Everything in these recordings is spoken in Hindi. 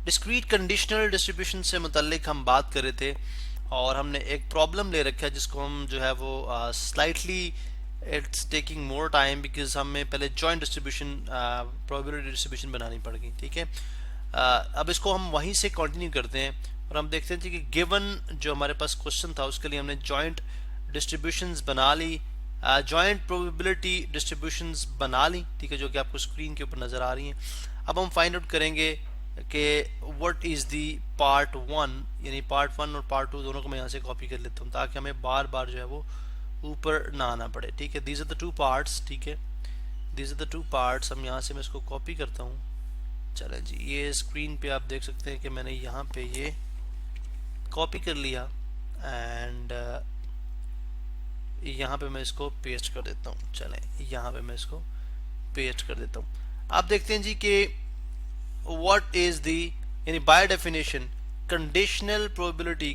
डिस्क्रीट कंडीशनल डिस्ट्रीब्यूशन से मुतल्लिक हम बात कर रहे थे और हमने एक प्रॉब्लम ले रखा है जिसको हम जो है वो slightly it's taking more time because हमें पहले जॉइंट डिस्ट्रीब्यूशन प्रोबेबिलिटी डिस्ट्रीब्यूशन बनानी पड़ेगी। ठीक है, अब इसको हम वहीं से कंटिन्यू करते हैं और हम देखते हैं कि गिवन जो हमारे पास क्वेश्चन था उसके लिए हमने जॉइंट डिस्ट्रीब्यूशंस बना ली, जॉइंट प्रोबेबिलिटी डिस्ट्रीब्यूशंस बना ली। ठीक है, जो कि आपको स्क्रीन के ऊपर नज़र आ रही हैं। अब हम फाइंड आउट करेंगे कि what is the part one, यानी पार्ट वन और पार्ट टू दोनों को मैं यहाँ से कॉपी कर लेता हूँ ताकि हमें बार बार जो है वो ऊपर ना आना पड़े। ठीक है, these are the two parts. ठीक है, these are the two parts. हम यहाँ से मैं इसको कॉपी करता हूँ। चलें जी, ये स्क्रीन पे आप देख सकते हैं कि मैंने यहाँ पे ये कॉपी कर लिया एंड यहाँ पे मैं इसको पेस्ट कर देता हूँ। चलें, यहाँ पे मैं इसको पेस्ट कर देता हूँ। आप देखते हैं जी कि what is the, यानी by definition conditional probability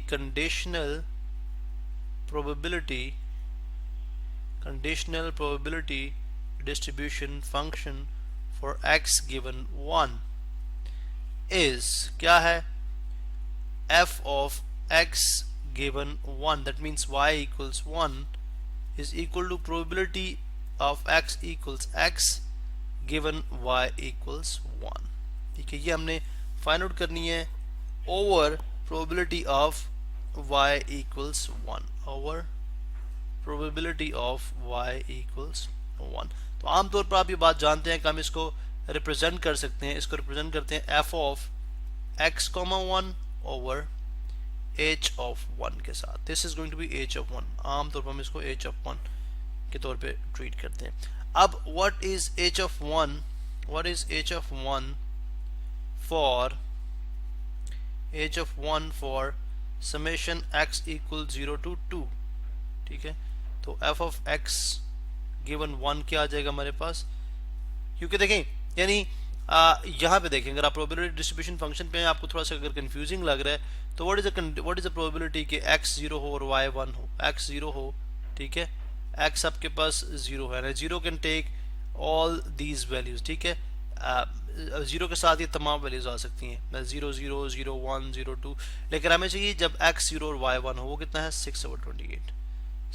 distribution function for x given 1 is क्या है, f of x given 1, that means y equals 1 is equal to probability of x equals x given y equals 1। ठीक है, ये हमने फाइंड आउट करनी है over probability of y equals 1, over probability of y equals 1। तो आमतौर पर आप ये बात जानते हैं कि हम इसको रिप्रेजेंट कर सकते हैं, इसको रिप्रेजेंट करते हैं f of x, 1 over h of 1 के साथ। This is going to be h of 1। आमतौर पर हम इसको h ऑफ 1 के तौर पे ट्रीट करते हैं। अब what is h of 1, what is h of 1 for h of 1 for summation x equal 0 to 2। ठीक है, तो f of x given 1 क्या आ जाएगा हमारे पास, क्योंकि देखें यानी यहाँ पे देखें अगर आप प्रोबेबिलिटी डिस्ट्रीब्यूशन फंक्शन पे आपको थोड़ा सा अगर कंफ्यूजिंग लग रहा है तो व्हाट इज द प्रोबेबिलिटी कि x 0 हो और y 1 हो, x 0 हो। ठीक है, x आपके पास 0 है, 0 can take all these values. ठीक है, जीरो के साथ ये तमाम वैल्यूज आ सकती हैं, 0 0 0 1 0 2, लेकिन हमें चाहिए जब x 0 और y 1 हो वो कितना है 6 ओवर 28,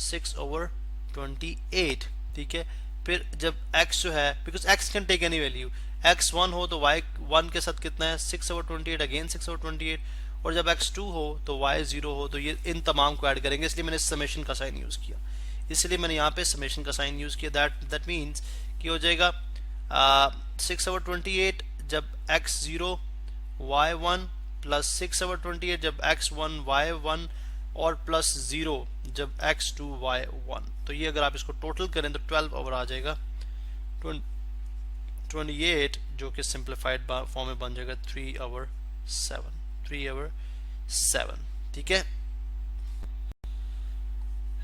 6 ओवर 28। ठीक है, फिर जब x जो है, because x can take any value, x 1 हो तो y 1 के साथ कितना है 6 ओवर 28, अगेन 6 ओवर 28, और जब x 2 हो तो y 0 हो, तो ये इन तमाम को ऐड करेंगे, इसलिए मैंने समेशन का साइन यूज किया, इसलिए मैंने यहाँ पे समेशन का साइन यूज किया। दैट मीन्स कि हो जाएगा 6 ओवर 28 जब x 0 y 1 प्लस 6 ओवर 28 जब x 1 y 1 और प्लस 0 जब x 2 y 1। तो ये अगर आप इसको टोटल करें तो 12 ओवर आ जाएगा 28, जो कि सिंप्लीफाइड फॉर्म में बन जाएगा 3 ओवर 7। ठीक है,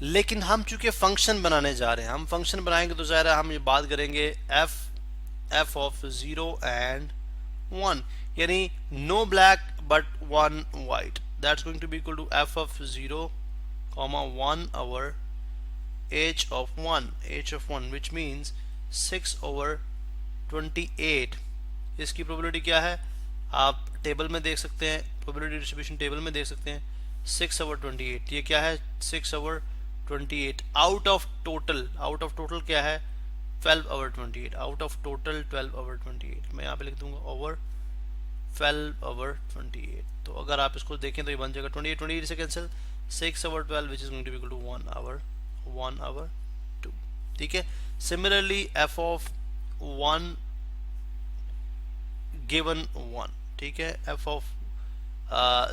लेकिन हम चूंकि फंक्शन बनाने जा रहे हैं, हम फंक्शन बनाएंगे तो ज़ाहिर है हम ये बात करेंगे f of 0 and 1, यानी no black but 1 white, that's going to be equal to f of 0 comma 1 over h of 1 which means 6 over 28। इसकी प्रोबेबिलिटी क्या है आप टेबल में देख सकते हैं, प्रोबेबिलिटी डिस्ट्रीब्यूशन टेबल में देख सकते हैं, 6 over 28। ये क्या है 6 over 28 आउट ऑफ टोटल क्या है 12 over 28, out of total 12 over 28। मैं यहाँ पे लिख दूंगा ओवर 12 over 28। तो अगर आप इसको देखें तो ये बन जाएगा 28 से cancel 6 over 12 which is going to be equal to 1 over 2। ठीक है, सिमिलरली f of 1 given 1, ठीक है, f of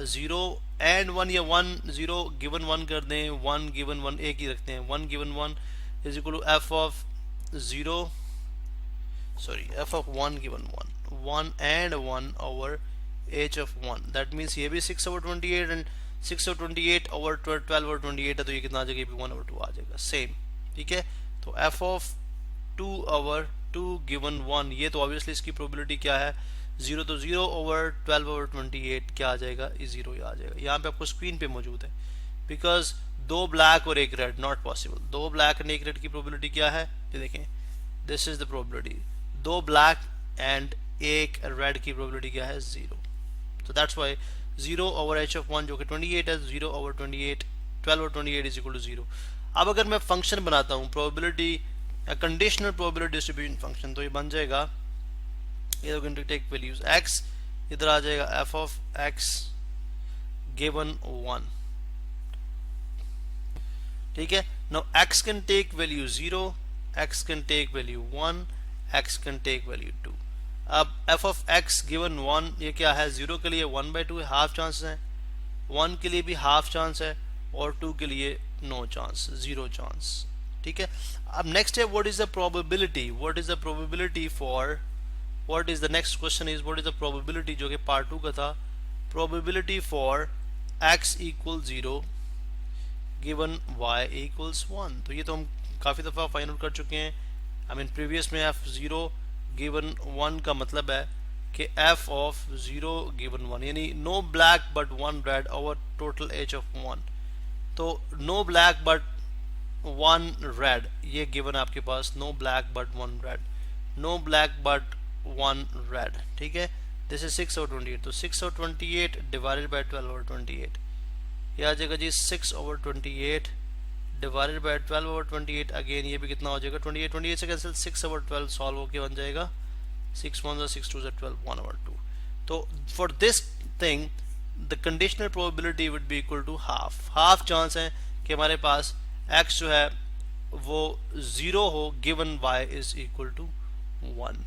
0 and 1 या 1 0 given 1 कर दें, 1 given 1 एक ही रखते हैं, 1 given 1 is equal to f of 1 given 1 and 1 over h of 1। That means ये भी 6 over 28 and 6 over 28 over 12 over 28 है, तो ये कितना आ जाएगा, ये भी 1 over 2 आ जाएगा सेम। ठीक है, तो f of 2 over 2 given 1, ये तो ऑब्वियसली इसकी प्रोबेबिलिटी क्या है 0, तो 0 over 12 over 28 क्या आ जाएगा, 0 ही आ जाएगा। यहाँ पे आपको स्क्रीन पे मौजूद है, बिकॉज 2 ब्लैक और 1 red not possible. 2 black and 1 red की प्रोबेबिलिटी क्या है, ये देखें, this is the probability, 2 black and 1 red की प्रोबेबिलिटी क्या है 0। So that's why 0 over h of 1 जो कि 28 है, 0 over 28 12 over 28 is equal to 0. अब अगर मैं फंक्शन बनाता हूँ probability conditional probability distribution function, तो ये बन जाएगा, ये going to take values x, इधर आ जाएगा f of x given 1. ठीक है. Now x can take value 0, x can take value 1, x can take value 2. अब f of x given 1 ये क्या है, 0 के लिए 1/2 है, हाफ चांस है, 1 के लिए भी हाफ चांस है और 2 के लिए नो चांस, 0 चांस. ठीक है. अब नेक्स्ट है what is the probability, what is the probability for, what is the next question is what is the probability, जो कि पार्ट 2 का था, probability for x equal 0 given y equals 1. तो ये तो हम काफ़ी दफ़ा फाइंड आउट कर चुके हैं. आई मीन प्रीवियस में f0 गिवन 1 का मतलब है कि f ऑफ 0 गिवन 1 यानी no black but 1 red over total age of 1. तो नो ब्लैक बट 1 रेड ये गिवन आपके पास, no black but 1 red, no black but 1 red. ठीक है. This is 6 over 28. तो 6 over 28 डिवाइडेड बाय 12 over 28 ये आ जाएगा जी 6 over 28 divided by 12 over 28. Again ये भी कितना हो जाएगा, 28 से कैंसिल, 6 over 12 सॉल्व होके बन जाएगा 6 1 6 2 12 1 over 2. तो for this thing the conditional probability would be equal to half chance है कि हमारे पास x जो है वो 0 हो given y is equal to 1